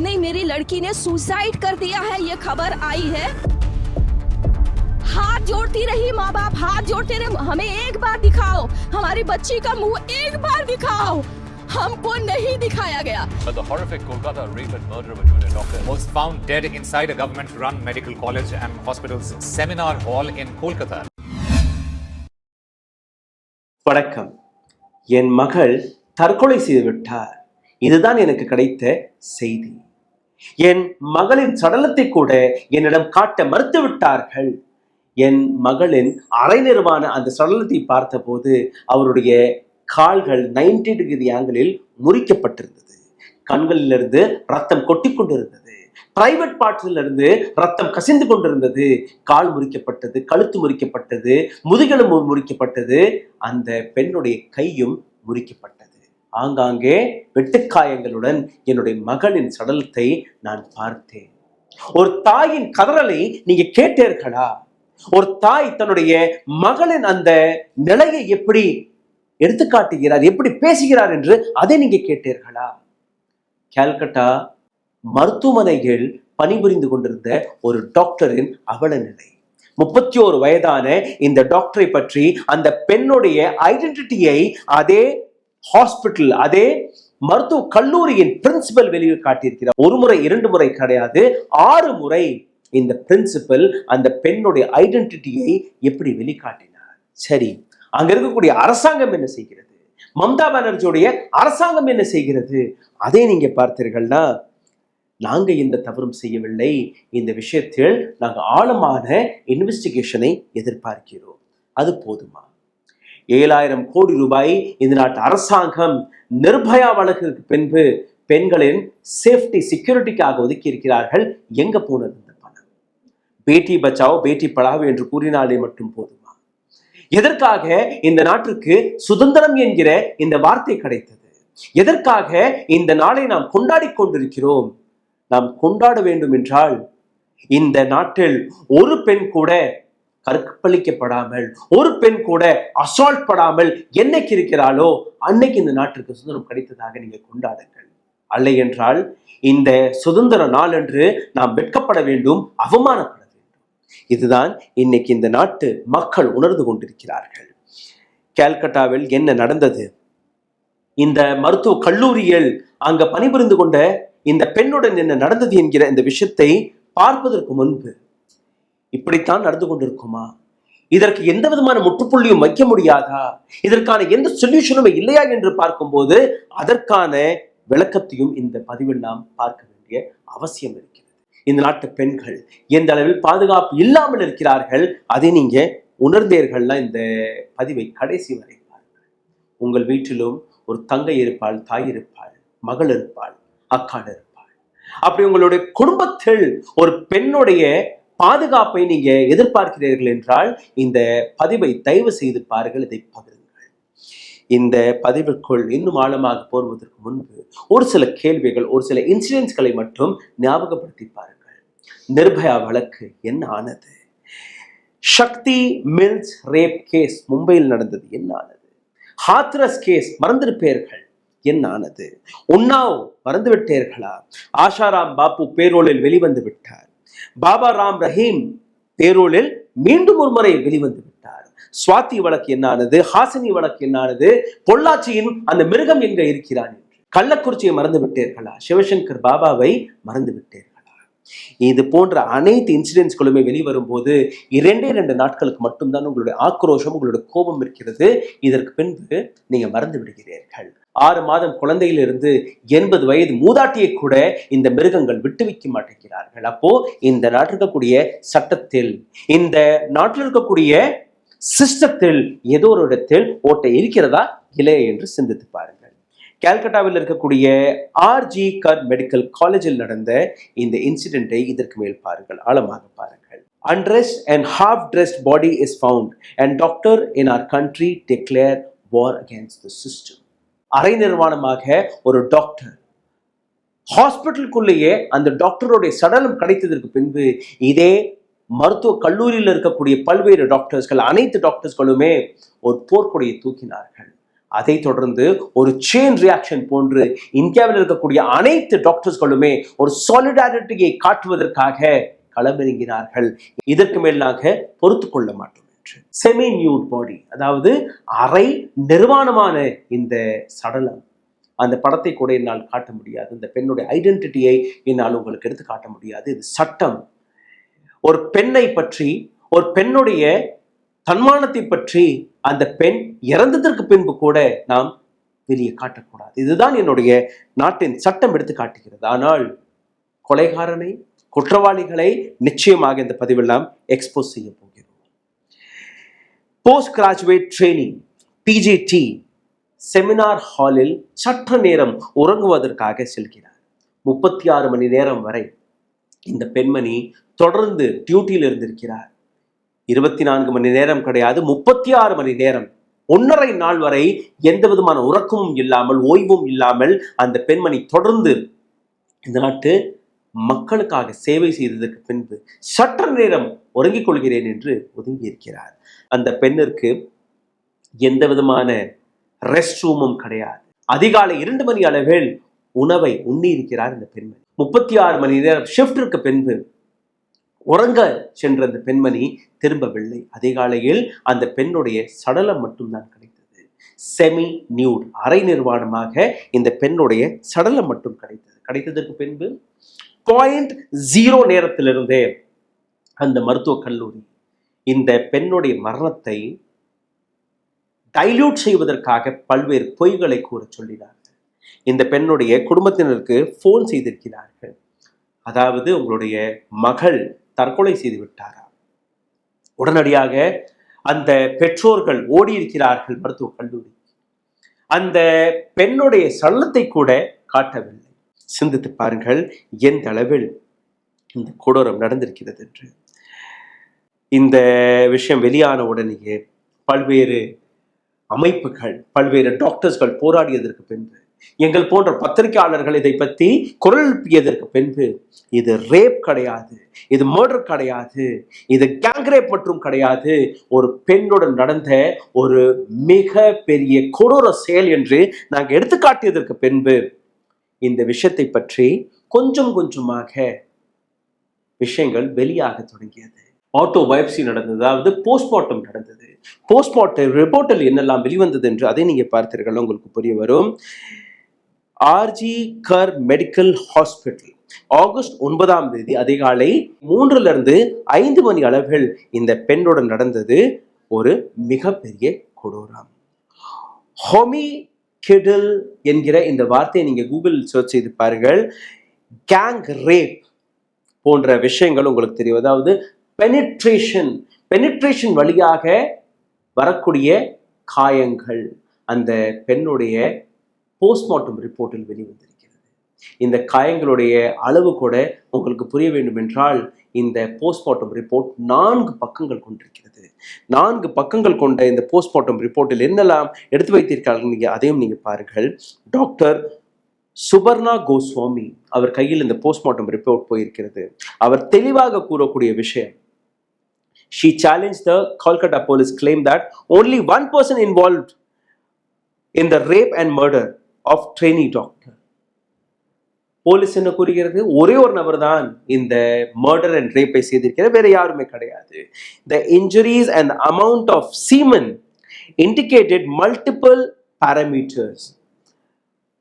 नहीं, मेरी लड़की ने सुसाइड कर दिया है, ये खबर आई है। हाथ जोड़ती रही माँ बाप, हाथ जोड़ते रहे, हमें एक बार दिखाओ, हमारी बच्ची का मुंह एक बार दिखाओ। हमको नहीं दिखाया गया। But the horrific Kolkata rape and murder of a junior doctor was found dead inside a government-run medical college and hospital's seminar hall in Kolkata. வணக்கம். என் மகள் தற்கொலை செய்து விட்டார். இதுதான் எனக்கு கிடைத்த செய்தி. என் மகளின் சடலத்தை கூட என்னிடம் காட்ட மறுத்து விட்டார்கள். என் மகளின் அரை நிர்வாண அந்த சடலத்தை பார்த்தபோது அவருடைய கால்கள் 90 டிகிரி ஆங்கிளில் முறிக்கப்பட்டிருந்தது. கண்களிலிருந்து ரத்தம் கொட்டி கொண்டிருந்தது. பிரைவேட் பார்ட்ஸிலிருந்து ரத்தம் கசிந்து கொண்டிருந்தது. கால் முறிக்கப்பட்டது, கழுத்து முறிக்கப்பட்டது, முதுகெலும்பு முறிக்கப்பட்டது. அந்த பெண்ணுடைய கையும் முறிக்கப்பட்டது. ஆங்காங்கே வெட்டுக்காயங்களுடன் என்னுடைய மகளின் சடலத்தை நான் பார்த்தேன். ஒரு தாயின் கதறலை நீங்க கேட்டீர்களா? ஒரு தாய் தன்னுடைய மகளின் அந்த நிலையை எப்படி எடுத்துக்காட்டுகிறார், எப்படி பேசுகிறார் என்று அதை நீங்க கேட்டீர்களா? கல்கட்டா மருத்துவமனையில் பணிபுரிந்து கொண்டிருந்த ஒரு டாக்டரின் அவல நிலை. 31 வயதான இந்த டாக்டரை பற்றி அந்த பெண்ணுடைய ஐடென்டிட்டியை அதே ஹாஸ்பிட்டல், அதே மருத்துவ கல்லூரியின் பிரின்சிபல் வெளியே காட்டியிருக்கிறார். ஒரு முறை 2 முறை கிடையாது, 6 முறை இந்த பிரின்சிபல் அந்த பெண்ணுடைய ஐடென்டிட்டியை எப்படி வெளிக்காட்டினார். சரி, அங்க இருக்கக்கூடிய அரசாங்கம் என்ன செய்கிறது? மம்தா பானர்ஜியுடைய அரசாங்கம் என்ன செய்கிறது? அதை நீங்க பார்த்தீர்கள்னா, நாங்க இந்த தவறும் செய்யவில்லை, இந்த விஷயத்தில் நாங்க ஆழமான இன்வெஸ்டிகேஷனை எதிர்பார்க்கிறோம். அது போதுமா? 7,000 கோடி ரூபாய் இந்த நாட்டு அரசாங்கம் நிர்பயா வழக்கிற்கு பின்பு பெண்களின் சேஃப்டி செக்யூரிட்டிக்காக ஒதுக்கி இருக்கிறார்கள். எங்க போனது இந்த பணம்? பேட்டி பச்சாவோ பேட்டி படாவோ என்று கூறினாலே மட்டும் போதுமா? எதற்காக இந்த நாட்டிற்கு சுதந்திரம் என்கிற இந்த வார்த்தை கிடைத்தது? எதற்காக இந்த நாளை நாம் கொண்டாடி கொண்டிருக்கிறோம்? நாம் கொண்டாட வேண்டும் என்றால் இந்த நாட்டில் ஒரு பெண் கூட கற்பழிக்கப்படாமல், ஒரு பெண் கூட அசால்ட் படாமல் என்னைக்கு இருக்கிறாளோ அன்னைக்கு இந்த நாட்டிற்கு சுதந்திரம் கிடைத்ததாக நீங்க கொண்டாடுங்கள். அல்ல என்றால் இந்த சுதந்திர நாள் என்று நாம் வெட்கப்பட வேண்டும், அவமானப்பட வேண்டும். இதுதான் இன்னைக்கு இந்த நாட்டு மக்கள் உணர்ந்து கொண்டிருக்கிறார்கள். கல்கட்டாவில் என்ன நடந்தது? இந்த மருத்துவ கல்லூரியில் அங்க பணிபுரிந்து கொண்ட இந்த பெண்ணுடன் என்ன நடந்தது என்கிற இந்த விஷயத்தை பார்ப்பதற்கு முன்பு இப்படித்தான் நடந்து கொண்டிருக்குமா? இதற்கு எந்த விதமான முற்றுப்புள்ளியும் வைக்க முடியாதா? இதற்கான எந்த சொல்யூஷனும் இல்லையா என்று பார்க்கும்போது அதற்கான விளக்கத்தையும் இந்த பதிவில் நாம் பார்க்க வேண்டிய அவசியம் இருக்கிறது. இந்த நாட்டு பெண்கள் எந்த அளவில் பாதுகாப்பு இல்லாமல் இருக்கிறார்கள் அதை நீங்க உணர்ந்தீர்கள்னா இந்த பதிவை கடைசி வரை பாருங்கள். உங்கள் வீட்டிலும் ஒரு தங்கை இருப்பாள், தாய் இருப்பாள், மகள் இருப்பாள், அக்காள் இருப்பாள். அப்படி உங்களுடைய குடும்பத்தில் ஒரு பெண்ணுடைய பாதுகாப்பை நீங்க எதிர்பார்க்கிறீர்கள் என்றால் இந்த பதிவை தயவு செய்து பாருங்கள், இதை பகிருங்கள். இந்த பதிவுக்குள் இன்னும் ஆழமாக போவதற்கு முன்பு ஒரு சில கேள்விகள், ஒரு சில இன்சிடென்ட்ஸ்களை மட்டும் ஞாபகப்படுத்தி பாருங்கள். நிர்பயா வழக்கு என்ன ஆனது? சக்தி மில்ஸ் ரேப் கேஸ் மும்பையில் நடந்தது, என்ன ஆனது? ஹாத்ரஸ் கேஸ் மறந்திருப்பீர்கள், என்ன ஆனது? உன்னாவ் மறந்துவிட்டீர்களா? ஆஷாராம் பாபு பேரோலில் வெளிவந்து விட்டார். பாபா ராம் ரஹீம் பேரோலில் மீண்டும் ஒரு முறை வெளிவந்து விட்டார். சுவாதி வழக்கு என்னானது? ஹாசினி வழக்கு என்னானது? பொள்ளாச்சியின் அந்த மிருகம் எங்க இருக்கிறான் என்று. கள்ளக்குறிச்சியை மறந்து விட்டீர்களா? சிவசங்கர் பாபாவை மறந்து விட்டீர்களா? இது போன்ற அனைத்து இன்சிடென்ட்ஸ்களுமே வெளிவரும் போது 2 நாட்களுக்கு மட்டும்தான் உங்களுடைய ஆக்ரோஷம், உங்களுடைய கோபம் இருக்கிறது. இதற்கு பின்பு நீங்க மறந்து விடுகிறீர்கள். 6 மாதம் குழந்தையிலிருந்து 80 வயது மூதாட்டியை கூட இந்த மிருகங்கள் விட்டு வைக்க மாட்டேங்கிறார்கள். அப்போ இந்த நாட்டில் இருக்கக்கூடிய சட்டத்தில், இந்த நாட்டில் இருக்கக்கூடிய சிஸ்டத்தில் ஏதோ ஒரு இடத்தில் ஓட்டை இருக்கிறதா இல்லையா என்று சிந்தித்து பாருங்கள். கல்கட்டாவில் இருக்கக்கூடிய ஆர்ஜி கர் மெடிக்கல் காலேஜில் நடந்த இந்த இன்சிடென்ட்டை இதற்கு மேல் பாருங்கள், ஆழமாக பாருங்கள். Undressed and half-dressed body is found and doctor in our country declare war against the system. அரை நிர்வாணமாக ஒரு டாக்டர் ஹாஸ்பிட்டலுக்குள்ளேயே அந்த டாக்டருடைய சடலம் கிடைத்ததற்கு பின்பு இதே மருத்துவ கல்லூரியில் இருக்கக்கூடிய பல்வேறு டாக்டர்ஸ்கள், அனைத்து டாக்டர்ஸ்களுமே ஒரு போர்க்கொடியை தூக்கினார்கள். அதை தொடர்ந்து ஒரு செயின் ரியாக்ஷன் போன்று இந்தியாவில் இருக்கக்கூடிய அனைத்து டாக்டர்ஸ்களுமே ஒரு சாலிடாரிட்டியை காட்டுவதற்காக களமிறங்கினார்கள். இதற்கு மேலாக பொறுத்து கொள்ள மாட்டோம் என்று. செமி நியூட் பாடி, அதாவது அரை நிர்வாணமான இந்த சடலம், அந்த படத்தை கூட என்னால் காட்ட முடியாது. இந்த பெண்ணுடைய ஐடென்டிட்டியை என்னால் உங்களுக்கு எடுத்து காட்ட முடியாது. இது சட்டம். ஒரு பெண்ணை பற்றி, ஒரு பெண்ணுடைய தன்மானத்தை பற்றி அந்த பெண் இறந்ததற்கு பின்பு கூட நாம் வெளியே காட்டக்கூடாது. இதுதான் என்னுடைய நாட்டின் சட்டம் எடுத்து காட்டுகிறது. ஆனால் கொலைகாரனை, குற்றவாளிகளை நிச்சயமாக இந்த பதிவெல்லாம் எக்ஸ்போஸ் செய்ய போகிறோம். Post graduate training PGT seminar ஹாலில் சற்று நேரம் உறங்குவதற்காக செல்கிறார். 36 மணி நேரம் வரை இந்த பெண்மணி தொடர்ந்து டியூட்டியில் இருந்திருக்கிறார். 24 மணி நேரம் கிடையாது, 36 மணி நேரம், 1.5 நாள் வரை எந்த விதமான உறக்கமும் இல்லாமல், ஓய்வும் இல்லாமல் அந்த பெண்மணி தொடர்ந்து இந்த நாட்டு மக்களுக்காக சேவை செய்ததற்கு பின்பு சற்று நேரம் உறங்கிக் கொள்கிறேன் என்று ஒதுங்கி இருக்கிறார். அந்த பெண்ணிற்கு எந்த விதமான ரெஸ்ட் ரூமும் கிடையாது. அதிகாலை 2 மணி அளவில் உணவை உண்ணி இருக்கிறார் இந்த பெண்மணி. 36 மணி நேரம் ஷிஃப்டிற்கு பின்பு உறங்க சென்ற அந்த பெண்மணி திரும்பவில்லை. அதிகாலையில் அந்த பெண்ணுடைய சடலம் மட்டும்தான் கிடைத்தது. செமி நியூட், அரை நிர்வாணமாக இந்த பெண்ணுடைய சடலம் மட்டும் கிடைத்தது. கிடைத்ததற்கு பின்பு 0.0 நேரத்திலிருந்தே அந்த மருத்துவக் கல்லூரி இந்த பெண்ணுடைய மரணத்தை டைல்யூட் செய்வதற்காக பல்வேறு பொய்களை கூற சொல்லினார்கள். இந்த பெண்ணுடைய குடும்பத்தினருக்கு போன் செய்திருக்கிறார்கள். அதாவது உங்களுடைய மகள் தற்கொலை செய்து விட்டாரா? உடனடியாக அந்த பெற்றோர்கள் ஓடி இருக்கிறார்கள் மருத்துவக் கல்லூரி. அந்த பெண்ணுடைய சடலத்தை கூட காட்டவில்லை. சிந்தித்து பாருங்கள் எந்த அளவில் இந்த கொடூரம் நடந்திருக்கிறது என்று. இந்த விஷயம் வெளியான உடனேயே பல்வேறு அமைப்புகள், பல்வேறு டாக்டர்ஸ்கள் போராடியதற்கு பின்பு, எங்கள் போன்ற பத்திரிகையாளர்கள் இதை பற்றி குரல் எழுப்பியதற்கு பின்பு, இது ரேப் கிடையாது, இது மர்டர் கிடையாது, இது கேங் ரேப் மற்றும் கிடையாது, ஒரு பெண்ணுடன் நடந்த ஒரு மிக பெரிய கொடூர செயல் என்று நாங்கள் எடுத்துக்காட்டியதற்கு பின்பு இந்த விஷயத்தை பற்றி கொஞ்சம் கொஞ்சமாக விஷயங்கள் வெளியாக தொடங்கியது. ஆட்டோபயோப்சி நடந்தது, அதாவது போஸ்ட்மார்ட்டம் நடந்தது. போஸ்ட்மார்ட்டம் ரிப்போர்ட்டில் என்னெல்லாம் வெளிவந்தது என்று அதை நீங்க பார்த்தீர்கள், உங்களுக்கு புரிய வரும். RG Kar medical hospital August 9ஆம் தேதி அதிகாலை 3 to 5 மணி அளவில் இந்த பெண்ணுடன் நடந்தது ஒரு மிகப்பெரிய கொடூரம். ஹோமிகிடல் என்கிற இந்த வார்த்தையை நீங்க கூகுள் சர்ச் செய்து பாருங்கள். கேங் ரேப் போன்ற விஷயங்கள் உங்களுக்கு தெரியும். அதாவது பெனிட்ரேஷன் வழியாக வரக்கூடிய காயங்கள் அந்த பெண்ணுடைய போஸ்ட்மார்ட்டம் ரிப்போர்ட்டில் வெளிவந்திருக்கிறது. இந்த காயங்களுடைய அளவு கூட உங்களுக்கு புரிய வேண்டும் என்றால் இந்த போஸ்ட்மார்ட்டம் ரிப்போர்ட் 4 பக்கங்கள் கொண்டிருக்கிறது. 4 பக்கங்கள் கொண்ட இந்த போஸ்ட்மார்ட்டம் ரிப்போர்ட்டில் என்னெல்லாம் எடுத்து வைத்திருக்கார்கள் அதையும் நீங்க பாருங்கள். டாக்டர் சுபர்ணா கோஸ்வாமி அவர் கையில் இந்த போஸ்ட்மார்ட்டம் ரிப்போர்ட் போயிருக்கிறது. அவர் தெளிவாக கூறக்கூடிய விஷயம், she challenged the Kolkata police claim that only one person involved in the rape and murder of trainee doctor. Police என்ன கூறுகிறது? ஒரே ஒரு நபர் தான் இந்த மர்டர் அண்ட் ரேப்பை செய்திருக்கிறார், வேற யாருமே கிடையாது. The injuries and the amount of semen indicated multiple parameters.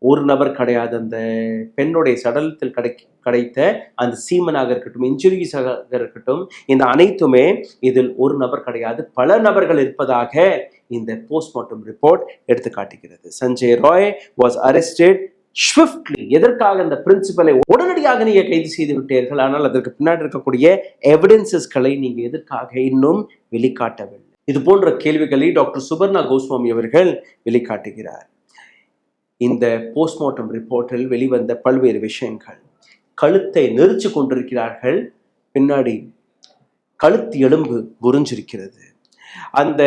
ஒரு நபர் கிடையாது. அந்த பெண்ணுடைய சடலத்தில் கிடைத்த அந்த சீமனாக இருக்கட்டும், இன்ஜுரிஸாக இருக்கட்டும், இந்த அனைத்துமே இதில் ஒரு நபர் கிடையாது, பல நபர்கள் இருப்பதாக இந்த போஸ்ட்மார்ட்டம் ரிப்போர்ட் எடுத்து காட்டுகிறது. Sanjay Roy was arrested swiftly. எதற்காக? அந்த பிரின்சிபலை உடனடியாக நீங்க கைது செய்து விட்டீர்கள், ஆனால் அதற்கு பின்னாடி இருக்கக்கூடிய எவிடன்சஸ்களை நீங்க எதற்காக இன்னும் வெளிக்காட்டவில்லை? இது போன்ற கேள்விகளை டாக்டர் சுபர்ணா கோஸ்வாமி அவர்கள் வெளிக்காட்டுகிறார். இந்த போஸ்ட்மார்ட்டம் ரிப்போர்ட்டில் வெளிவந்த பல்வேறு விஷயங்கள், கழுத்தை நெரிச்சு கொண்டிருக்கிறார்கள், பின்னாடி கழுத்து எலும்பு முறிஞ்சிருக்கிறது. அந்த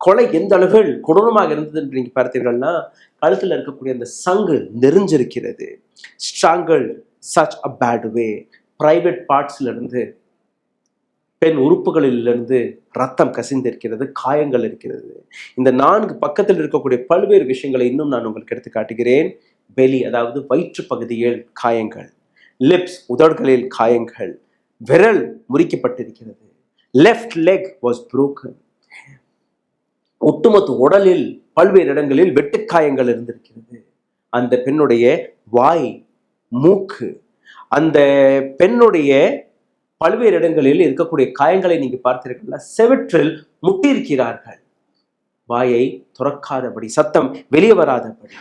கொலை எந்த அளவில் கொடூரமாக இருந்தது என்று நீங்க பார்த்தீர்கள்னா, கழுத்தில் இருக்கக்கூடிய அந்த சங்கு நெறிஞ்சிருக்கிறது. Strangle such a bad way. Private பார்ட்ஸ்ல இருந்து பெண் உறுப்புகளிலிருந்து ரத்தம் கசிந்திருக்கிறது, காயங்கள் இருக்கிறது. இந்த 4 பக்கத்தில் இருக்கக்கூடிய பல்வேறு விஷயங்களை இன்னும் நான் உங்களுக்கு எடுத்து காட்டுகிறேன். பெலி, அதாவது வயிற்று பகுதியில் காயங்கள், லிப்ஸ், உதடுகளில் காயங்கள், விரல் முறிக்கப்பட்டிருக்கிறது, லெஃப்ட் லெக் வாஸ் broken, ஒட்டுமொத்த உடலில் பல்வேறு இடங்களில் வெட்டுக்காயங்கள் இருந்திருக்கிறது. அந்த பெண்ணுடைய வாய், மூக்கு, அந்த பெண்ணுடைய பல்வேறு இடங்களில் இருக்கக்கூடிய காயங்களை நீங்க பார்த்தீர்களா? செவற்றில் முட்டியிருக்கிறார்கள், வாயை துறக்காதபடி, சத்தம் வெளியே வராதபடி.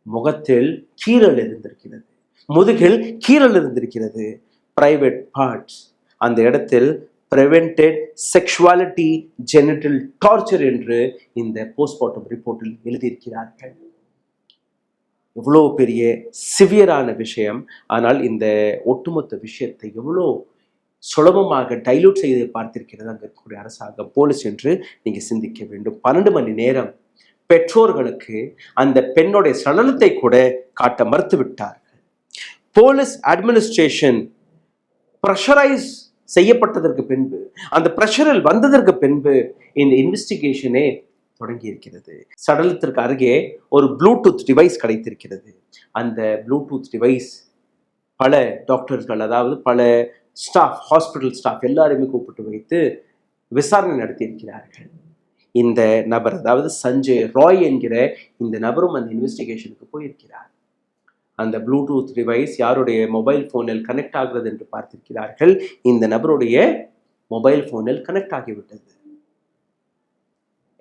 முகத்தில் கீறல் இருந்திருக்கிறது, முதுகில் கீறல் இருந்திருக்கிறது. பிரைவேட் பார்ட்ஸ், அந்த இடத்தில் பிரிவென்டட் செக்ஷுவாலிட்டி ஜெனிட்டல் டார்ச்சர் என்று இந்த போஸ்ட்மார்ட்டம் ரிப்போர்ட்டில் எழுதியிருக்கிறார்கள். எவ்வளோ பெரிய சிவியரான விஷயம். ஆனால் இந்த ஒட்டுமொத்த விஷயத்தை எவ்வளோ சுலபமாக டைலூட் செய்து பார்த்திருக்கிறது அங்கே இருக்கக்கூடிய அரசாங்கம், போலீஸ் என்று நீங்க சிந்திக்க வேண்டும். 12 மணி நேரம் பெற்றோர்களுக்கு அந்த பெண்ணுடைய சடலத்தை கூட காட்ட மறுத்து விட்டார்கள். போலீஸ் அட்மினிஸ்ட்ரேஷன் ப்ரெஷரைஸ் செய்யப்பட்டதற்கு பின்பு, அந்த ப்ரெஷரில் வந்ததற்கு பின்பு இந்த இன்வெஸ்டிகேஷனே தொடங்கி இருக்கிறது. சடலத்திற்கு அருகே ஒரு ப்ளூடூத் டிவைஸ் கிடைத்திருக்கிறது. அந்த ப்ளூடூத் டிவைஸ் பல டாக்டர்கள், அதாவது பல ஸ்டாஃப், ஹாஸ்பிட்டல் ஸ்டாஃப் எல்லாருமே கூப்பிட்டு வைத்து விசாரணை நடத்தியிருக்கிறார்கள். இந்த நபர், அதாவது சஞ்சய் ராய் என்கிற இந்த நபரும் அந்த இன்வெஸ்டிகேஷனுக்கு போயிருக்கிறார். அந்த ப்ளூடூத் டிவைஸ் யாருடைய மொபைல் ஃபோனில் கனெக்ட் ஆகிறது என்று பார்த்திருக்கிறார்கள். இந்த நபருடைய மொபைல் ஃபோனில் கனெக்ட் ஆகிவிட்டது,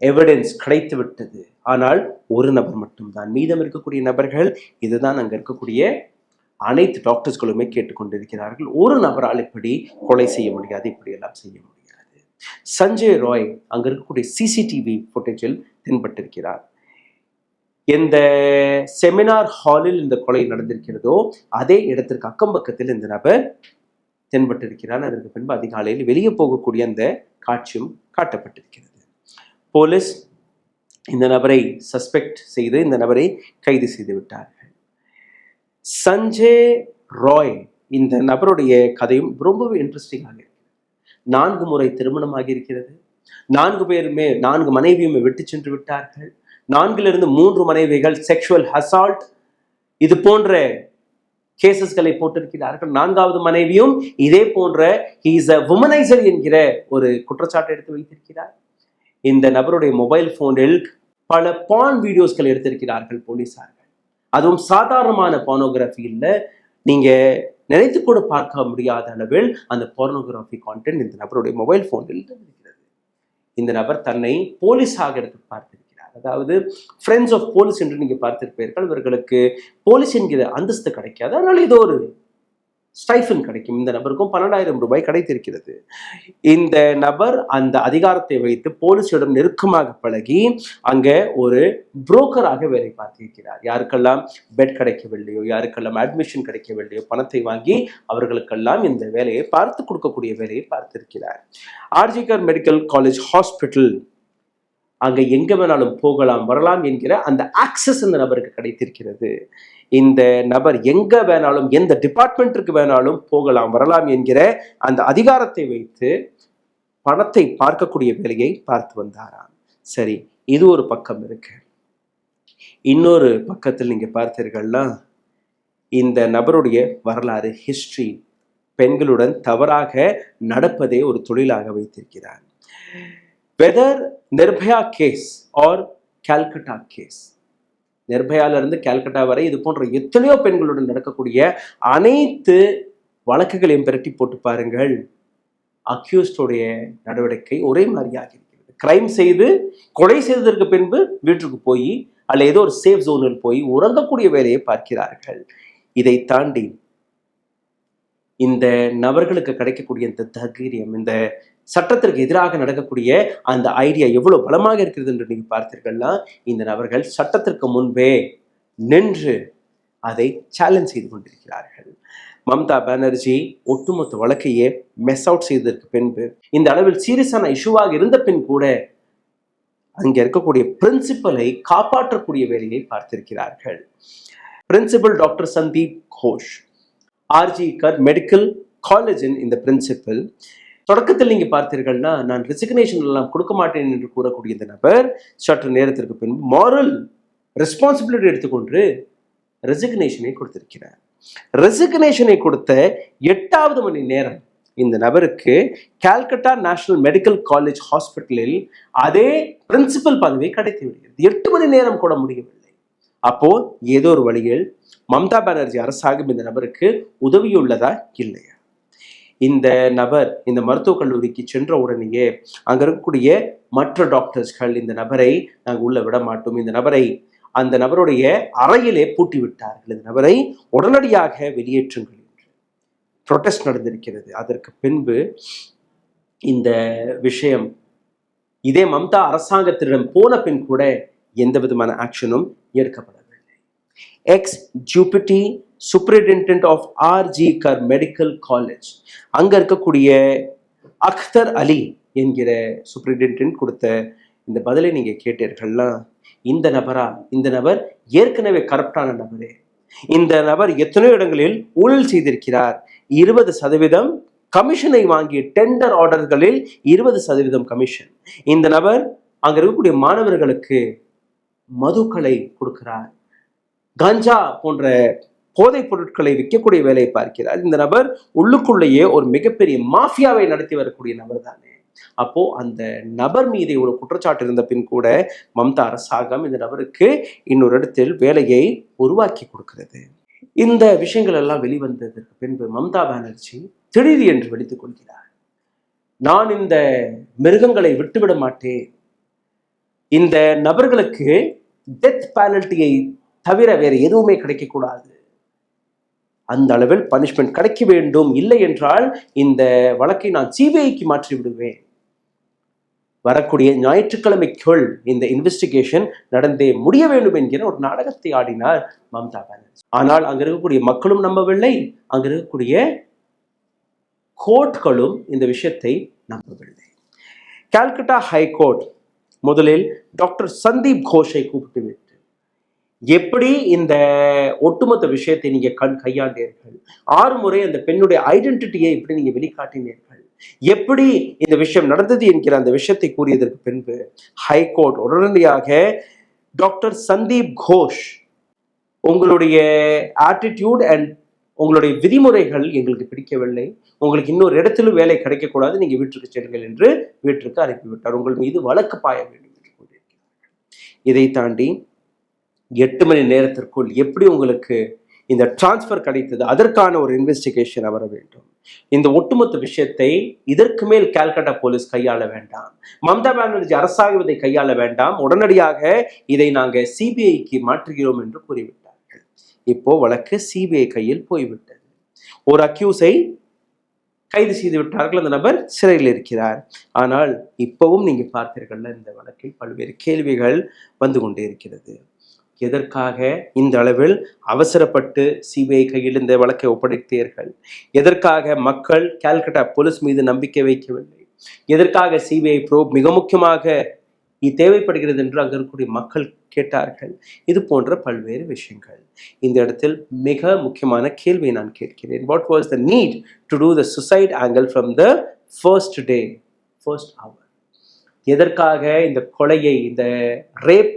எவிடன்ஸ் கிடைத்து விட்டது. ஆனால் ஒரு நபர் மட்டும்தான், மீதம் இருக்கக்கூடிய நபர்கள், இதுதான் அங்க இருக்கக்கூடிய அனைத்து டாக்டர்ஸ்களுமே கேட்டுக்கொண்டிருக்கிறார்கள், ஒரு நபரால் இப்படி கொலை செய்ய முடியாது, இப்படி எல்லாம் செய்ய முடியாது. சஞ்சய் ராய் அங்க இருக்கக்கூடிய சிசிடிவி ஃபுட்டேஜில் தென்பட்டிருக்கிறார். எந்த செமினார் ஹாலில் இந்த கொலை நடந்திருக்கிறதோ அதே இடத்திற்கு அக்கம் பக்கத்தில் இந்த நபர் தென்பட்டிருக்கிறார். அதற்கு பின்பு அதிகாலையில் வெளியே போகக்கூடிய அந்த காட்சியும் காட்டப்பட்டிருக்கிறது. போலீஸ் இந்த நபரை சஸ்பெக்ட் செய்து இந்த நபரை கைது செய்து விட்டார்கள். சஞ்சய் ராய் இந்த நபருடைய கதையும் ரொம்பவே இன்ட்ரெஸ்டிங்காக இருக்கு. 4 முறை திருமணமாகி இருக்கிறது. 4 பேருமே 4 மனைவியுமே விட்டு சென்று விட்டார்கள். 4லிருந்து 3 மனைவிகள் செக்ஷுவல் அசால்ட் இது போன்ற கேசஸ்களை போட்டிருக்கிறார்கள். 4வது மனைவியும் இதே போன்ற ஹீஸ் அ வுமனைசர் என்கிற ஒரு குற்றச்சாட்டை எடுத்து வைத்திருக்கிறார். இந்த நபருடைய மொபைல் போனில் பல பான் வீடியோஸ்கள் எடுத்திருக்கிறார்கள் போலீசார்கள். அதுவும் சாதாரணமான போனோகிராஃபி இல்லை, நீங்க நினைத்து கூட பார்க்க முடியாத அளவில் அந்த போர்னோகிராஃபி கான்டென்ட் இந்த நபருடைய மொபைல் போனில் இருக்கிறது. இந்த நபர் தன்னை போலீஸாக எடுத்து பார்த்திருக்கிறார். அதாவது ஃப்ரெண்ட்ஸ் ஆஃப் போலீஸ் என்று நீங்க பார்த்திருப்பீர்கள். இவர்களுக்கு போலீஸ் என்கிற அந்தஸ்து கிடைக்காது, அதனால ஏதோ ஒரு ஸ்டைஃபன் கிடைக்கும். இந்த நபருக்கும் 12,000 ரூபாய் கிடைத்திருக்கிறது. இந்த நபர் அந்த அதிகாரத்தை வைத்து போலீஸிடம் நெருக்கமாக பழகி அங்க ஒரு புரோக்கராக வேலை பார்த்திருக்கிறார். யாருக்கெல்லாம் பெட் கிடைக்கவில்லையோ, யாருக்கெல்லாம் அட்மிஷன் கிடைக்கவில்லையோ பணத்தை வாங்கி அவர்களுக்கெல்லாம் இந்த வேலையை பார்த்து கொடுக்கக்கூடிய வேலையை பார்த்திருக்கிறார். ஆர்ஜிகர் மெடிக்கல் காலேஜ் ஹாஸ்பிட்டல், அங்க எங்க வேணாலும் போகலாம் வரலாம் என்கிற அந்த ஆக்சஸ் இந்த நபருக்கு கிடைத்திருக்கிறது. இந்த நபர் எங்க வேணாலும் எந்த டிபார்ட்மெண்ட்டுக்கு வேணாலும் போகலாம் வரலாம் என்கிற அந்த அதிகாரத்தை வைத்து பணத்தை பார்க்கக்கூடிய வேலையை பார்த்து வந்தாராம். சரி, இது ஒரு பக்கம் இருக்கு. இன்னொரு பக்கத்தில் நீங்க பார்த்தீர்கள்னா இந்த நபருடைய வரலாறு, ஹிஸ்டரி, பெண்களுடன் தவறாக நடப்பதே ஒரு தொழிலாக வைத்திருக்கிறார். Whether Nirbhaya case or Calcutta case, நிர்பயால இருந்து கால்கட்டா வரை இது போன்ற எத்தனையோ பெண்களுடன் நடக்கக்கூடிய அனைத்து வழக்குகளையும் பிரட்டி போட்டு பாருங்கள், அக்யூஸ்டோடைய நடவடிக்கை ஒரே மாதிரியாக இருக்கிறது. கிரைம் செய்து கொலை செய்ததற்கு பின்பு வீட்டுக்கு போய் அல்ல ஏதோ ஒரு சேஃப் ஜோனில் போய் உறங்கக்கூடிய வேலையை பார்க்கிறார்கள். இதை தாண்டி இந்த நபர்களுக்கு கிடைக்கக்கூடிய இந்த தைரியம், இந்த சட்டத்திற்கு எதிராக நடக்கக்கூடிய அந்த ஐடியா எவ்வளவு பலமாக இருக்கிறது என்று நீங்க பார்த்தீர்கள்னா, இந்த நபர்கள் சட்டத்திற்கு முன்பே நின்று அதை சேலஞ்ச் செய்து கொண்டிருக்கிறார்கள். மம்தா பானர்ஜி ஒட்டுமொத்த வழக்கையே மெஸ் அவுட் செய்ததற்கு பின்பு, இந்த அளவில் சீரியஸான இஷ்யூவாக இருந்த பின் கூட அங்கே இருக்கக்கூடிய பிரின்சிபலை காப்பாற்றக்கூடிய வேலையை பார்த்திருக்கிறார்கள். Principal doctor Sandeep Ghosh, RG Kar medical காலேஜின் இந்த பிரின்சிபல், தொடக்கத்தில் நீங்க பார்த்தீர்கள்னா, நான் ரெசிக்னேஷன் எல்லாம் கொடுக்க மாட்டேன் என்று கூறக்கூடிய இந்த நபர் சற்று நேரத்திற்கு பின்பு மாரல் ரெஸ்பான்சிபிலிட்டி எடுத்துக்கொண்டு ரெசிக்னேஷனை கொடுத்திருக்கிறார். ரெசிக்னேஷனை கொடுத்த 8வது மணி நேரம் இந்த நபருக்கு கால்கட்டா நேஷனல் மெடிக்கல் காலேஜ் ஹாஸ்பிட்டலில் அதே பிரின்சிபல் பதவி கிடைத்து விடுகிறது. 8 மணி நேரம் கூட முடியவில்லை. அப்போ ஏதோ ஒரு வழியில் மம்தா பானர்ஜி அரசாங்கம் இந்த நபருக்கு உதவியுள்ளதா இல்லையா? இந்த நபர் இந்த மருத்துவக் கல்லூரிக்கு சென்ற உடனேயே அங்க இருக்கக்கூடிய மற்ற டாக்டர்ஸ்கள் இந்த நபரை நாங்கள் உள்ள விட மாட்டோம், இந்த நபரை அந்த நபருடைய அறையிலே பூட்டி விட்டார்கள், இந்த நபரை உடனடியாக வெளியேற்றுங்கள் என்று ப்ரொடெஸ்ட் நடந்திருக்கிறது. அதற்கு பின்பு இந்த விஷயம் இதே மம்தா அரசாங்கத்திடம் போன பின் கூட எந்த விதமான ஆக்ஷனும் எடுக்கப்படவில்லை. Ex deputy superintendent of R G Kar medical college அங்க இருக்கக்கூடிய அக்தர் அலி என்கிற சூப்பரிண்டென்டென்ட் கொடுத்த இந்த பதிலை நீங்க கேட்டீர்கள்னா, இந்த நபர் ஏற்கனவே கரப்டான நபரே, இந்த நபர் எத்தனையோ இடங்களில் ஊழல் செய்திருக்கிறார், 20% கமிஷனை வாங்கிய டெண்டர் ஆர்டர்களில் 20% கமிஷன். இந்த நபர் அங்க இருக்கக்கூடிய மாணவர்களுக்கு மதுக்களை கொடுக்கிறார், கஞ்சா போன்ற போதைப் பொருட்களை விற்கக்கூடிய வேலையை பார்க்கிறார். இந்த நபர் உள்ளுக்குள்ளேயே ஒரு மிகப்பெரிய மாஃபியாவை நடத்தி வரக்கூடிய நபர் தானே. அப்போ அந்த நபர் மீது ஒரு குற்றச்சாட்டு இருந்த பின் கூட மம்தா அரசாங்கம் இந்த நபருக்கு இன்னொரு இடத்தில் வேலையை உருவாக்கி கொடுக்கிறது. இந்த விஷயங்கள் எல்லாம் வெளிவந்ததற்கு பின்பு மம்தா பானர்ஜி திடீர் என்று வெடித்துக் கொள்கிறார். நான் இந்த மிருகங்களை விட்டுவிட மாட்டேன், இந்த நபர்களுக்கு டெத் பெனல்ட்டியை தவிர வேற எதுவுமே கிடைக்கக்கூடாது, அந்த அளவில் பனிஷ்மெண்ட் கிடைக்க வேண்டும், இல்லை என்றால் இந்த வழக்கை நான் சிபிஐக்கு மாற்றி விடுவேன், வரக்கூடிய ஞாயிற்றுக்கிழமைக்குள் இந்த இன்வெஸ்டிகேஷன் நடந்தே முடிய வேண்டும் என்கிற ஒரு நாடகத்தை ஆடினார் மம்தா பானர்ஜி. ஆனால் அங்க இருக்கக்கூடிய மக்களும் நம்பவில்லை, அங்க இருக்கக்கூடிய கோர்ட்களும் இந்த விஷயத்தை நம்பவில்லை. கால்கட்டா ஹைகோர்ட் முதலில் டாக்டர் சந்தீப் கோஷை கூப்பிட்டு விட்டு எப்படி இந்த ஒட்டுமொத்த விஷயத்தை நீங்க கையாண்டீர்கள், 6 முறை அந்த பெண்ணுடைய ஐடென்டிட்டியை எப்படி நீங்க வெளிக்காட்டினீர்கள், எப்படி இந்த விஷயம் நடந்தது என்கிற அந்த விஷயத்தை கூறியதற்கு பின்பு ஹைகோர்ட் உடனடியாக டாக்டர் சந்தீப் கோஷ், உங்களுடைய ஆட்டிடியூட் அண்ட் உங்களுடைய விதிமுறைகள் எங்களுக்கு பிடிக்கவில்லை, உங்களுக்கு இன்னொரு இடத்திலும் வேலை கிடைக்கக்கூடாது, நீங்க வீட்டுக்கு செல்லுங்கள் என்று வீட்டிற்கு அனுப்பிவிட்டார். உங்கள் மீது வழக்கு பாய வேண்டும் என்று கூறியிருக்கிறார்கள். இதை தாண்டி 8 மணி நேரத்திற்குள் எப்படி உங்களுக்கு இந்த டிரான்ஸ்பர் கிடைத்தது, அதற்கான ஒரு இன்வெஸ்டிகேஷன் வர வேண்டும். இந்த ஒட்டுமொத்த விஷயத்தை இதற்கு மேல் கால்கட்டா போலீஸ் கையாள வேண்டாம், மம்தா பானர்ஜி அரசாங்கம் இதை கையாள வேண்டாம், உடனடியாக இதை நாங்கள் சிபிஐக்கு மாற்றுகிறோம் என்று கூறிவிட்டார்கள். இப்போ வழக்கு சிபிஐ கையில் போய்விட்டது. ஒரு அக்யூஸை கைது செய்து விட்டார்கள், அந்த நபர் சிறையில் இருக்கிறார். ஆனால் இப்பவும் நீங்க பார்த்தீர்கள்ல, இந்த வழக்கில் பல்வேறு கேள்விகள் வந்து கொண்டே இருக்கிறது. எதற்காக இந்த அளவில் அவசரப்பட்டு சிபிஐ கையில் இந்த வழக்கை ஒப்படைத்தீர்கள், எதற்காக மக்கள் கால்கட்டா போலீஸ் மீது நம்பிக்கை வைக்கவில்லை, எதற்காக சிபிஐ ப்ரோப் மிக முக்கியமாக தேவைப்படுகிறது என்று அங்க இருக்கக்கூடிய மக்கள் கேட்டார்கள். இது போன்ற பல்வேறு விஷயங்கள். இந்த இடத்தில் மிக முக்கியமான கேள்வியை நான் கேட்கிறேன். What was the need to do the suicide angle from the first day, first hour? எதற்காக இந்த கொலையை, இந்த ரேப்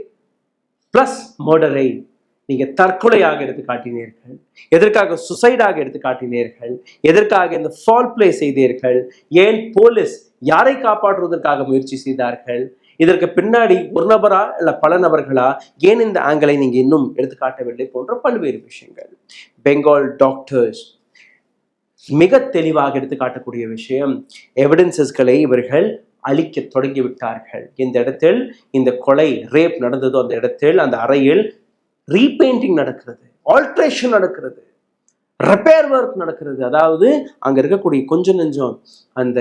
பிளஸ் மர்டரை நீங்க தற்கொலையாக எடுத்து காட்டினீர்கள், எதற்காக சுசைடாக எடுத்து காட்டினீர்கள், எதற்காக இந்த ஃபால் பிளே செய்தீர்கள், ஏன் போலீஸ் யாரை காப்பாற்றுவதற்காக முயற்சி செய்தார்கள், இதற்கு பின்னாடி ஒரு நபரா இல்ல பல நபர்களா, ஏன் இந்த ஆங்கிளை நீங்க இன்னும் எடுத்து காட்டவில்லை போன்ற பல்வேறு விஷயங்கள். பெங்கால் டாக்டர்ஸ் மிக தெளிவாக எடுத்து காட்டக்கூடிய விஷயம், எவிடன்சஸ்களை இவர்கள் அழிக்க தொடங்கிவிட்டார்கள். இந்த இடத்தில் இந்த கொலை ரேப் நடந்ததோ அந்த இடத்தில் அந்த அறையில் ரீபெயிண்டிங் நடக்கிறது, ஆல்ட்ரேஷன் நடக்கிறது, ரிப்பேர் ஒர்க் நடக்கிறது. அதாவது அங்க இருக்கக்கூடிய கொஞ்சம் நெஞ்சம் அந்த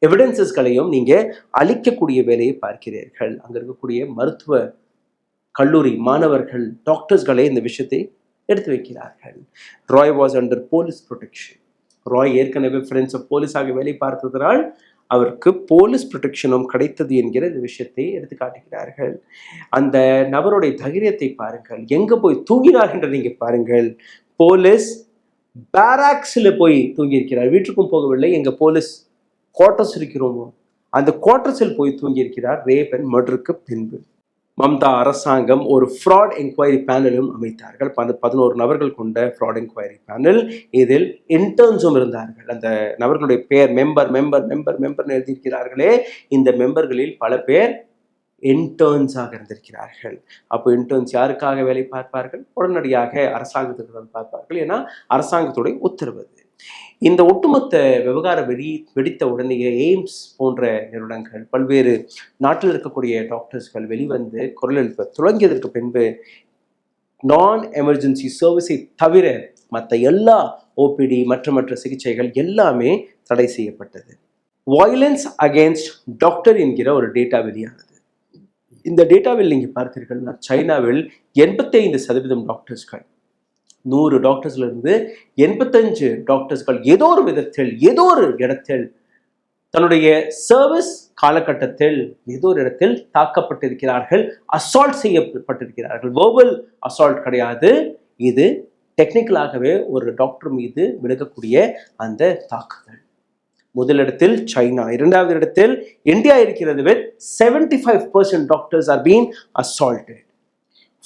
எவிடன்சஸ்களையும் நீங்க அழிக்கக்கூடிய வேலையை பார்க்கிறீர்கள். அங்க இருக்கக்கூடிய மருத்துவ கல்லூரி மாணவர்கள், டாக்டர்ஸ்களே இந்த விஷயத்தை எடுத்து வைக்கிறார்கள். Roy was under police protection. Roy ஏற்கனவே ஃப்ரெண்ட்ஸ் ஆஃப் போலீஸாக வேலை பார்த்ததனால் அவருக்கு போலீஸ் ப்ரொடெக்ஷனும் கிடைத்தது என்கிற இந்த விஷயத்தை எடுத்து காட்டுகிறார்கள். அந்த நபருடைய தைரியத்தை பாருங்கள், எங்க போய் தூங்கினார் என்று நீங்க பாருங்கள். போலீஸ் பேராக்ஸில் போய் தூங்கியிருக்கிறார். வீட்டுக்கும் போகவில்லை, எங்கள் போலீஸ் குவார்டர்ஸ் இருக்கிறோமோ அந்த குவார்டர்ஸில் போய் தூங்கியிருக்கிறார் ரேப் அண்ட் மர்டருக்கு பின்பு. மம்தா அரசாங்கம் ஒரு ஃப்ராட் என்கொயரி பேனலும் அமைத்தார்கள். 11 நபர்கள் கொண்ட ஃப்ராட் என்கொயரி பேனல். இதில் இன்டர்ன்ஸும் இருந்தார்கள். அந்த நபர்களுடைய பெயர் மெம்பர்னு எழுதியிருக்கிறார்களே, இந்த மெம்பர்களில் பல பேர் இன்டர்ன்ஸாக இருந்திருக்கிறார்கள். அப்போ இன்டர்ன்ஸ் யாருக்காக வேலை பார்ப்பார்கள்? உடனடியாக அரசாங்கத்துக்கு தான் பார்ப்பார்கள். ஏன்னா அரசாங்கத்துடைய உத்தரவு. இந்த ஒட்டுமொத்த விவகாரம் வெடித்த உடனேயே எய்ம்ஸ் போன்ற நிறுவனங்கள், பல்வேறு நாட்டில் இருக்கக்கூடிய டாக்டர்ஸ்கள் வெளிவந்து குரல் எழுப்ப தொடங்கியதற்கு பின்பு நான் எமர்ஜென்சி சர்வீஸை தவிர மற்ற எல்லா ஓபிடி மற்ற சிகிச்சைகள் எல்லாமே தடை செய்யப்பட்டது. வயலன்ஸ் அகேன்ஸ்ட் டாக்டர் என்கிற ஒரு டேட்டா வெளியானது. இந்த டேட்டாவில் நீங்கள் பார்த்தீர்கள்னா சைனாவில் 85% டாக்டர்ஸ்கள், 100 டாக்டர்ஸ்ல இருந்து 85 டாக்டர்ஸ்கள் ஏதோ ஒரு விதத்தில் ஏதோ ஒரு இடத்தில் தன்னுடைய சர்வீஸ் காலகட்டத்தில் ஏதோ ஒரு இடத்தில் தாக்கப்பட்டிருக்கிறார்கள், அசால்ட் செய்யப்பட்டிருக்கிறார்கள். வெர்பல் அசால்ட் கிடையாது, இது டெக்னிக்கலாகவே ஒரு டாக்டர் மீது விழுகக்கூடிய அந்த தாக்குதல். முதலிடத்தில் சைனா, இரண்டாவது இடத்தில் இந்தியா இருக்கிறது. With 75% doctors are been assaulted,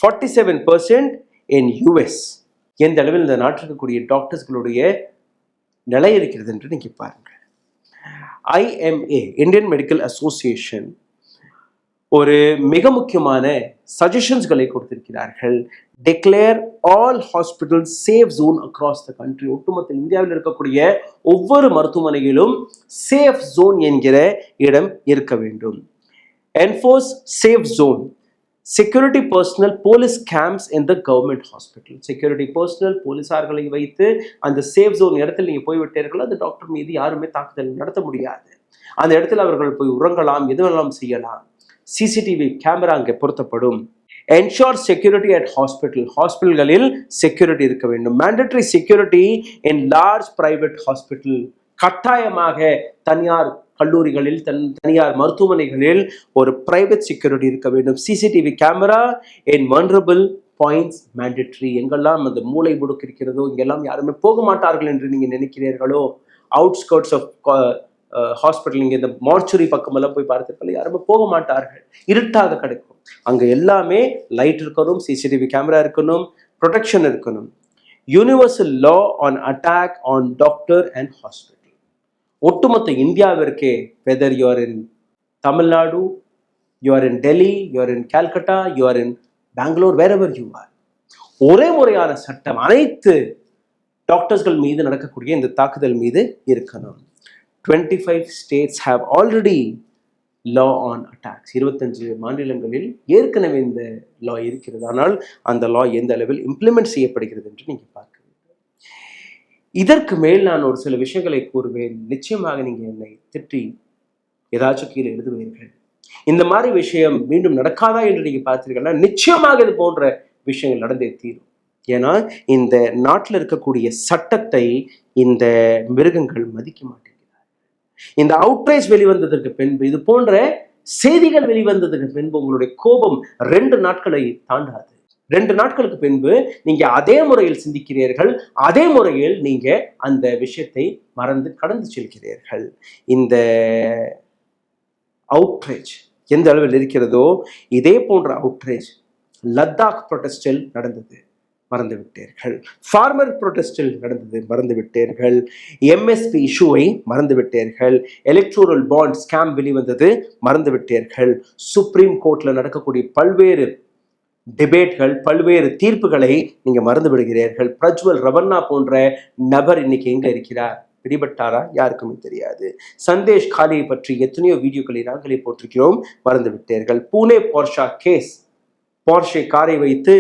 47% in US. எந்த அளவில் இந்த நாட்டில் இருக்கக்கூடிய டாக்டர்ஸ்களுடைய நிலை இருக்கிறது என்று நீங்க பாருங்க. IMA, இந்தியன் மெடிக்கல் அசோசியேஷன், ஒரு மிக முக்கியமான சஜஷன்ஸ்களை கொடுத்திருக்கிறார்கள். Declare all hospital safe zone across the country. ஒட்டுமொத்த இந்தியாவில் இருக்கக்கூடிய ஒவ்வொரு மருத்துவமனையிலும் சேஃப் ஜோன் என்கிற இடம் இருக்க வேண்டும். Enforce safe zone, security personnel police camps in the government hospital. Security personnel போலீஸார்களை வைத்து அந்த சேஃப் ஜோன் இடத்தில் நீங்கள் போய்விட்டீர்கள், அந்த டாக்டர் மீது யாருமே தாக்குதல் நடத்த முடியாது. அந்த இடத்துல அவர்கள் போய் உறங்கலாம், எதுவெல்லாம் செய்யலாம். சிசிடிவி கேமரா அங்கே பொருத்தப்படும். என்ஷோர் செக்யூரிட்டி அட் ஹாஸ்பிட்டல், ஹாஸ்பிட்டல்களில் செக்யூரிட்டி இருக்க வேண்டும். Mandatory security in large private hospital, கட்டாயமாக தனியார் கல்லூரிகளில் தனியார் மருத்துவமனைகளில் ஒரு பிரைவேட் செக்யூரிட்டி இருக்க வேண்டும். CCTV camera in vulnerable points mandatory. எங்கெல்லாம் அந்த மூளை முடுக்கு இருக்கிறதோ இங்கெல்லாம் யாருமே போக மாட்டார்கள் என்று நீங்கள் நினைக்கிறீர்களோ, அவுட்ஸ்கர்ட்ஸ் ஆஃப் ஹாஸ்பிட்டல், இங்கே இந்த மார்ச்சுரி பக்கமெல்லாம் போய் பார்த்துருக்கல, யாருமே போக மாட்டார்கள், இருட்டாக கிடைக்கும். அங்கே எல்லாமே லைட் இருக்கணும், சிசிடிவி கேமரா இருக்கணும், ப்ரொடெக்ஷன் இருக்கணும். Universal law on attack on doctor and hospital. ஒட்டுமொத்த இந்தியாவிற்கே, whether you are in Tamil Nadu, you are in Delhi, you are in Calcutta, you are in Bangalore, வேரெவர் you are, ஒரே முறையான சட்டம் அனைத்து டாக்டர்ஸ்கள் மீது நடக்கக்கூடிய இந்த தாக்குதல் மீது இருக்கணும். 25 states have already law on attacks. 25 மாநிலங்களில் ஏற்கனவே இந்த லா இருக்கிறது. ஆனால் அந்த லா எந்த அளவில் இம்ப்ளிமெண்ட் செய்யப்படுகிறது என்று நீங்க பார்க்க வேண்டும். இதற்கு மேல் நான் ஒரு சில விஷயங்களை கூறுவேன். நிச்சயமாக நீங்க என்னை திட்டி ஏதாச்சும் கீழே எழுதுவீர்கள். இந்த மாதிரி விஷயம் மீண்டும் நடக்காதா என்று நீங்க பார்த்தீர்கள்னா நிச்சயமாக இது போன்ற விஷயங்கள் நடந்தே தீரும். ஏன்னா இந்த நாட்டில் இருக்கக்கூடிய சட்டத்தை இந்த மிருகங்கள் மதிக்க மாட்டேங்குது. இந்த அவுட்ரேஜ் வெளிவந்ததற்கு பின்பு, இது போன்ற செய்திகள் வெளிவந்ததற்கு பின்பு உங்களுடைய கோபம் 2 நாட்களை தாண்டாது. 2 நாட்களுக்கு பின்பு நீங்க அதே முறையில் சிந்திக்கிறீர்கள், அதே முறையில் நீங்க அந்த விஷயத்தை மறந்து கடந்து செல்கிறீர்கள். இந்த அவுட்ரேஜ் எந்த அளவில் இருக்கிறதோ இதே போன்ற அவுட்ரேஜ் லத்தாக் ப்ரொடெஸ்டில் நடந்தது, மறந்துவிட்டீர்கள். ஃபார்மர் ப்ரொடெஸ்டில் நடந்தது, மறந்துவிட்டீர்கள். எம்எஸ்பி இஷ்யூவை மறந்துவிட்டீர்கள். எலக்ட்ரோரல் பாண்ட் ஸ்கேம் வெளிவந்தது, மறந்துவிட்டீர்கள். சுப்ரீம் கோர்ட்ல நடக்கக்கூடிய பல்வேறு டிபேட்கள், பல்வேறு தீர்ப்புகளை நீங்க மறந்து விடுகிறீர்கள். பிரஜ்வல் ரவண்ணா போன்ற நபர் இன்னைக்கு எங்க இருக்கிறார்? பிடிபட்டாரா? யாருக்குமே தெரியாது. சந்தேஷ் காலியை பற்றி எத்தனையோ வீடியோக்களை நாங்களே போட்டிருக்கிறோம், மறந்து விட்டீர்கள். பூனே போர்ஷா கேஸ், போர்ஷே காரை வைத்து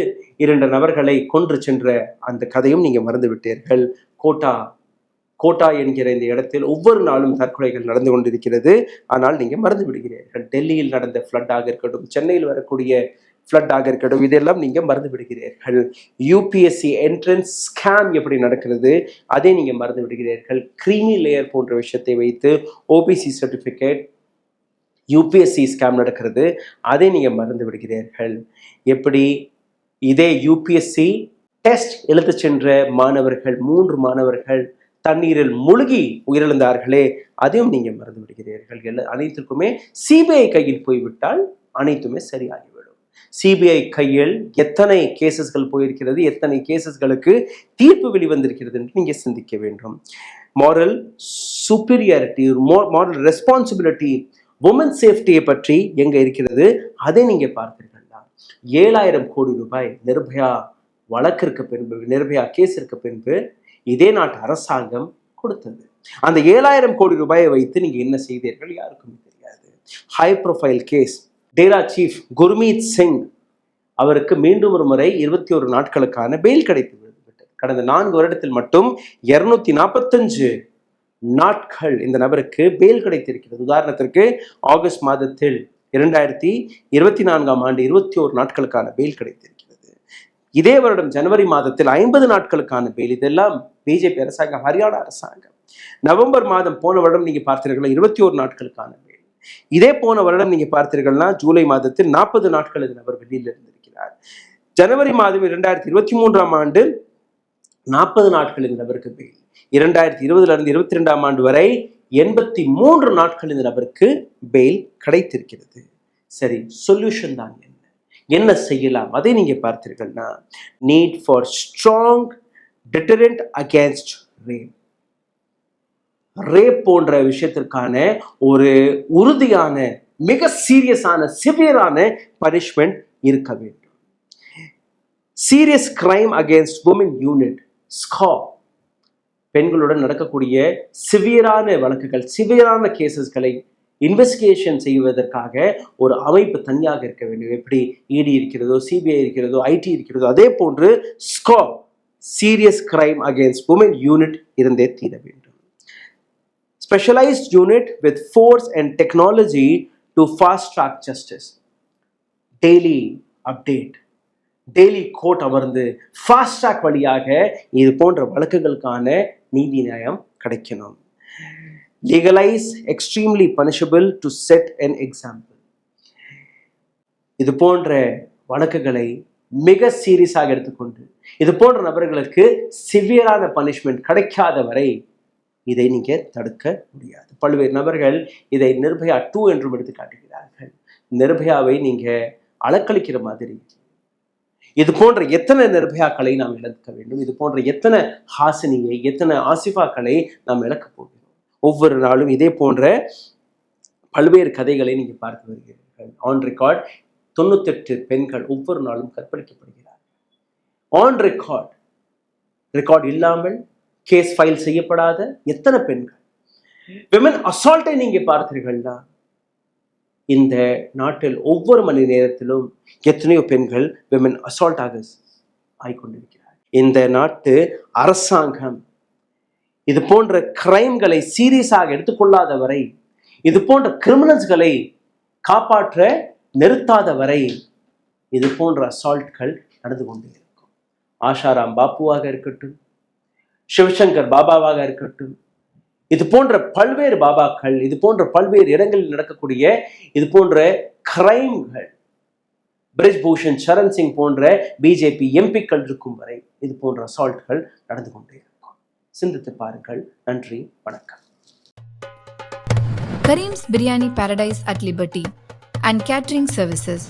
2 நபர்களை கொன்று சென்ற அந்த கதையும் நீங்க மறந்து விட்டீர்கள். கோட்டா என்கிற இந்த இடத்தில் ஒவ்வொரு நாளும் தற்கொலைகள் நடந்து கொண்டிருக்கிறது, ஆனால் நீங்க மறந்து விடுகிறீர்கள். டெல்லியில் நடந்த ஃப்ளட்டாக இருக்கட்டும், சென்னையில் வரக்கூடிய ஃப்ளட்டாக இருக்கட்டும், இதெல்லாம் நீங்க மறந்து விடுகிறீர்கள். யூபிஎஸ்சி என்ட்ரன்ஸ் ஸ்கேம் எப்படி நடக்கிறது அதை நீங்க மறந்து விடுகிறீர்கள். கிரீமி லேயர் போன்ற விஷயத்தை வைத்து ஓபிசி சர்டிஃபிகேட் யூபிஎஸ்சி ஸ்கேம் நடக்கிறது, அதை நீங்க மறந்து விடுகிறீர்கள். எப்படி இதே யூபிஎஸ்சி டெஸ்ட் எழுத சென்ற மாணவர்கள் 3 மாணவர்கள் தண்ணீரில் முழுகி உயிரிழந்தார்களே, அதையும் நீங்க மறந்து விடுகிறீர்கள். அனைத்திற்குமே சிபிஐ கையில் போய்விட்டால் அனைத்துமே சரியாகிவிடும். சிபிஐ கையில் எத்தனை கேசஸ்கள் போயிருக்கிறது, எத்தனை கேசஸ்களுக்கு தீர்ப்பு வெளிவந்திருக்கிறது என்று நீங்க சிந்திக்க வேண்டும். Moral superiority, moral responsibility, women சேஃப்டியை பற்றி எங்க இருக்கிறது, அதை நீங்க பார்த்தீர்களா? 7,000 கோடி ரூபாய் நிர்பயா வழக்கிற்கு பின்பு, நிர்பயா கேஸிற்கு பின்பு இதே நாட்டு அரசாங்கம் கொடுத்தது. அந்த 7,000 கோடி ரூபாயை வைத்து நீங்க என்ன செய்தீர்கள் யாருக்கும் தெரியாது. ஹை ப்ரொஃபைல் கேஸ், டேரா சீஃப் குர்மீத் சிங் அவருக்கு மீண்டும் ஒரு முறை 21 நாட்களுக்கான பெயில் கிடைத்து விட்டது. கடந்த 4 வருடத்தில் மட்டும் 245 நாட்கள் இந்த நபருக்கு பெயில் கிடைத்திருக்கிறது. உதாரணத்திற்கு ஆகஸ்ட் மாதத்தில் 2024ஆம் ஆண்டு 21 நாட்களுக்கான பெயில் கிடைத்திருக்கிறது. இதே வருடம் ஜனவரி மாதத்தில் 50 நாட்களுக்கான பெயில். இதெல்லாம் பிஜேபி அரசாங்கம், ஹரியானா அரசாங்கம். நவம்பர் மாதம் போன வருடம் நீங்க பார்த்தீர்கள் 21 நாட்களுக்கான பெயில். இதே போன வருடம் நீங்க பார்த்தீர்கள்னா ஜூலை மாதத்தில் 40 நாட்கள் இந்த நபர் வெளியில் இருந்திருக்கிறார். ஜனவரி மாதம் 2023ஆம் ஆண்டு 40 நாட்கள் இந்த நபருக்கு பெயில். 2020 இருந்து 22ஆம் ஆண்டு வரை 83 நாட்கள் இந்த நபருக்கு பெயில் கிடைத்திருக்கிறது. சரி, சொல்யூஷன் தான் என்ன செய்யலாம், அதை நீங்க பார்த்தீர்கள்னா need for strong deterrent against rape. Rape போன்ற விஷயத்திற்கான ஒரு உறுதியான, மிக சீரியஸான, சிவியரான பனிஷ்மெண்ட் இருக்க வேண்டும். Serious crime against women unit, SCAW, பெண்களுடன் நடக்கக்கூடிய சிவியரான வழக்குகள், சிவியரான கேசஸ்களை இன்வெஸ்டிகேஷன் செய்வதற்காக ஒரு அமைப்பு தனியாக இருக்க வேண்டும். எப்படி இடி இருக்கிறதோ, சிபிஐ இருக்கிறதோ, ஐடி இருக்கிறதோ, அதே போன்று SCAW, serious crime against women unit இருந்தே தீர வேண்டும். Specialized unit with force and technology to fast track justice. Daily update, daily court அமர்ந்து ஃபாஸ்ட் ட்ராக் வழியாக இது போன்ற வழக்குகளுக்கான நீதி நியாயம் கிடைக்கணும். Legalize extremely punishable to set an example. இது போன்ற வழக்குகளை மிக சீரியஸாக எடுத்துக்கொண்டு இது போன்ற நபர்களுக்கு சிவியரான பனிஷ்மெண்ட் கிடைக்காத வரை இதை நீங்க தடுக்க முடியாது. பல்வேறு நபர்கள் இதை நிர்பயா 2 என்றும் எடுத்து காட்டுகிறார்கள். நிர்பயாவை நீங்க அலக்களிக்கிற மாதிரி இது போன்ற எத்தனை நிர்பயாக்களை நாம் இழக்க வேண்டும், இது போன்ற எத்தனை ஹாசினியை, எத்தனை ஆசிஃபாக்களை நாம் இழக்க போகிறோம். ஒவ்வொரு நாளும் இதே போன்ற பல்வேறு கதைகளை நீங்க பார்த்து வருகிறீர்கள். ஆன் ரெக்கார்ட் 98 பெண்கள் ஒவ்வொரு நாளும் கற்பழிக்கப்படுகிறார்கள். ஆன் ரெக்கார்ட் இல்லாமல் கேஸ் ஃபைல் செய்யப்படாத எத்தனை பெண்கள். விமன் அசால்ட்டை நீங்க பார்த்தீர்கள்னா இந்த நாட்டில் ஒவ்வொரு மணி நேரத்திலும் எத்தனையோ பெண்கள் விமன் அசால்ட்டாக ஆகிக்கொண்டிருக்கிறார். இந்த நாட்டு அரசாங்கம் இது போன்ற கிரைம்களை சீரியஸாக எடுத்துக்கொள்ளாத வரை, இது போன்ற கிரிமினல்ஸ்களை காப்பாற்ற நிறுத்தாத வரை இது போன்ற அசால்ட்கள் நடந்து கொண்டே இருக்கும். ஆஷாராம் பாப்புவாக இருக்கட்டும், சிவசங்கர் பாபாவாக இருக்கட்டும், இது போன்ற பல்வேறு பாபாக்கள், இது போன்ற பல்வேறு இடங்களில் நடக்கக்கூடிய இது போன்ற கிரைம்கள், பிரிஜ்பூஷன் சரண் சிங் போன்ற பிஜேபி எம்பிக்கள் இருக்கும் வரை இது போன்ற அசால்ட்கள் நடந்து கொண்டே இருக்கும். சிந்தித்து பாருங்கள். நன்றி, வணக்கம். Karim's biryani paradise at liberty and catering services,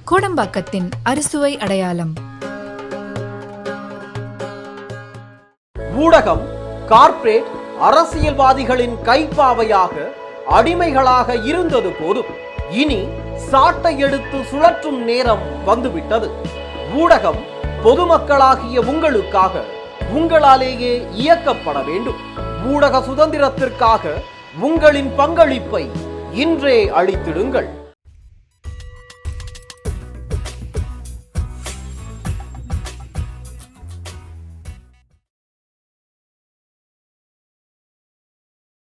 கோடம்பாக்கத்தின் அறுசுவை அடையாளம். ஊடகம் கார்ப்பரேட் அரசியல்வாதிகளின் கைப்பாவையாக, அடிமைகளாக இருந்தது போதும். இனி சாட்டை எடுத்து சுழற்றும் நேரம் வந்துவிட்டது. ஊடகம் பொதுமக்களாகிய உங்களுக்காக, உங்களாலேயே இயக்கப்பட வேண்டும். ஊடக சுதந்திரத்திற்காக உங்களின் பங்களிப்பை இன்றே அளித்திடுங்கள்.